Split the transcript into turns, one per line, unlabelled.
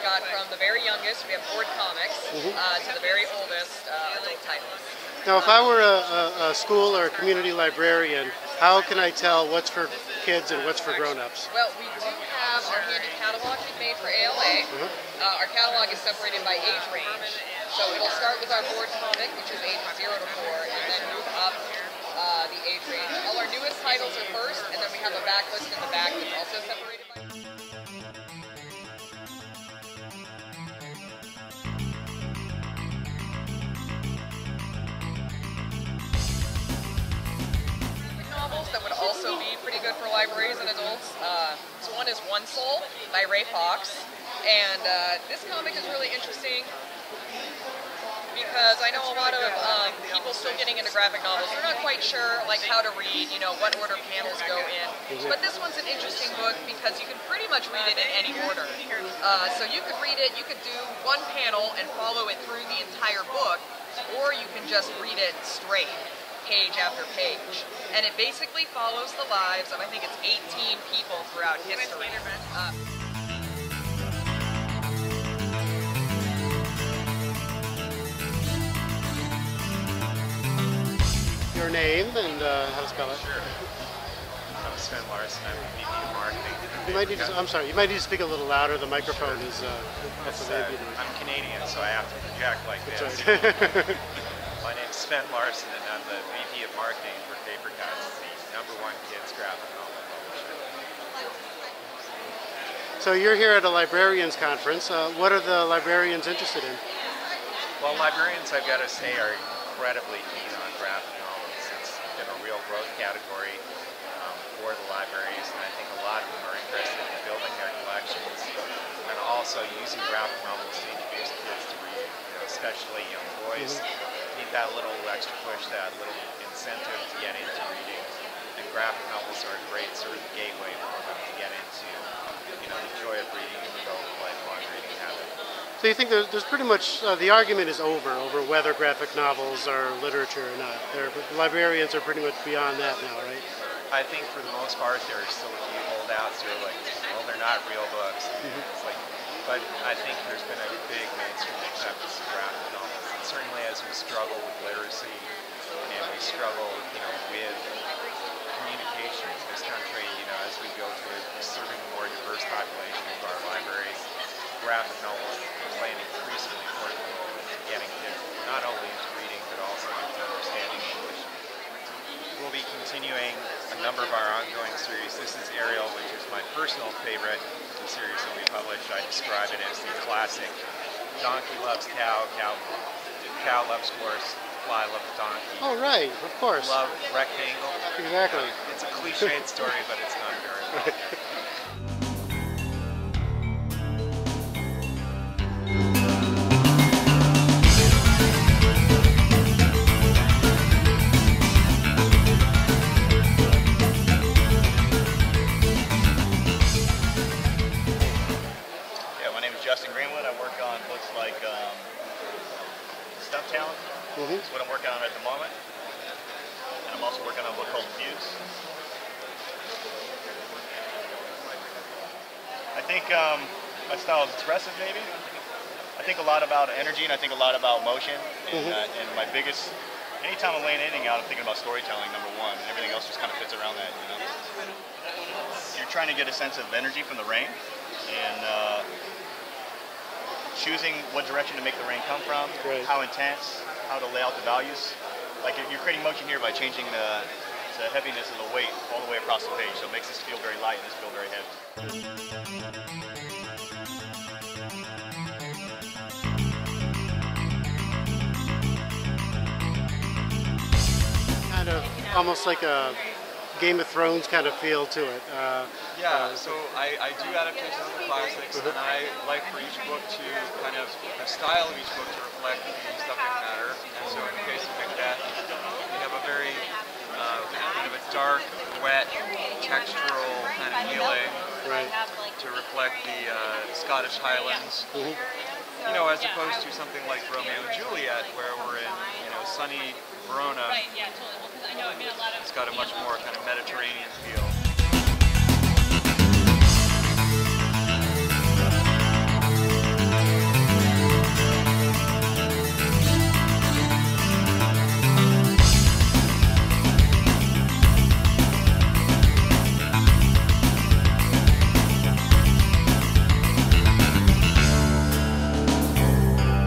got from the very youngest, we have board comics, to the very oldest adult titles.
Now, if I were a school or a community librarian, how can I tell what's for kids and what's for grown-ups?
Well, we do have our handy catalog we've made for ALA. Our catalog is separated by age range. So it'll start with our board comic, which is ages 0 to 4, and then move up the age range. All our newest titles are first, and then we have a backlist in the back that's also separated by novels that would also be pretty good for libraries and adults. So one is One Soul by Ray Fox, and this comic is really interesting because I know a lot of people still getting into graphic novels. They're not quite sure like how to read, you know, what order panels go in. But this one's an interesting book because you can pretty much read it in any order. So you could read it, you could do one panel and follow it through the entire book, or you can just read it straight, page after page. And it basically follows the lives of, I think it's 18 people throughout history.
Your name and how to spell it?
Sure. I'm Sven Larsen. I'm VP of Marketing.
You might need to, I'm sorry, you might need to speak a little louder. The microphone is
I'm Canadian, so I have to project like this.
Right.
My name's Sven Larsen, and I'm the VP of Marketing for Papercutz, the #1 kids graphic novel publisher.
So you're here at a librarians conference. What are the librarians interested in?
Well, librarians, I've got to say, are incredibly keen on graphic novels. It's been a real growth category for the libraries, and I think a lot of them are interested in building their collections and also using graphic novels to introduce kids to reading, especially young boys. Need that little extra push, that little incentive to get into reading, and graphic novels are a great sort of gateway for them to get into, the joy of reading and develop a lifelong reading habit.
So you think there's pretty much, the argument is over whether graphic novels are literature or not. The librarians are pretty much beyond that now, right?
I think for the most part there are still a few holdouts who are like, well, they're not real books. It's like, but I think there's been a big mainstream acceptance of graphic novels. And certainly as we struggle with literacy and we struggle, with communication in this country, as we go to serving a more diverse population of our libraries, graphic novels play an increasingly important role in getting kids not only into reading but also into understanding English. We'll be continuing a number of our ongoing series. This is Ariel, which is my personal favorite of the series that we publish. I describe it as the classic donkey loves cow, cow loves horse, fly loves donkey.
Oh, right, of course.
Love rectangle.
Exactly.
It's a cliched story, but it's not very well.
Greenwood. I work on books like Stuff Talent. That's what I'm working on at the moment. And I'm also working on a book called Fuse. I think my style is expressive, maybe. I think a lot about energy and I think a lot about motion. And my biggest, anytime I'm laying anything out, I'm thinking about storytelling, number one. And everything else just kind of fits around that, You're trying to get a sense of energy from the rain. And choosing what direction to make the rain come from, how intense, how to lay out the values. Like you're creating motion here by changing the heaviness of the weight all the way across the page, so it makes this feel very light and this feel very heavy.
Kind of almost like a Game of Thrones kind of feel to it.
So I do adaptations of the classics, and I like for each book to kind of, the style of each book to reflect the subject matter. And so in the case of Macbeth, we have a very kind of a dark, wet, textural kind of feeling to reflect the Scottish Highlands. As opposed to something like Romeo and Juliet, where we're in, sunny Verona. It's got a much more kind of Mediterranean feel.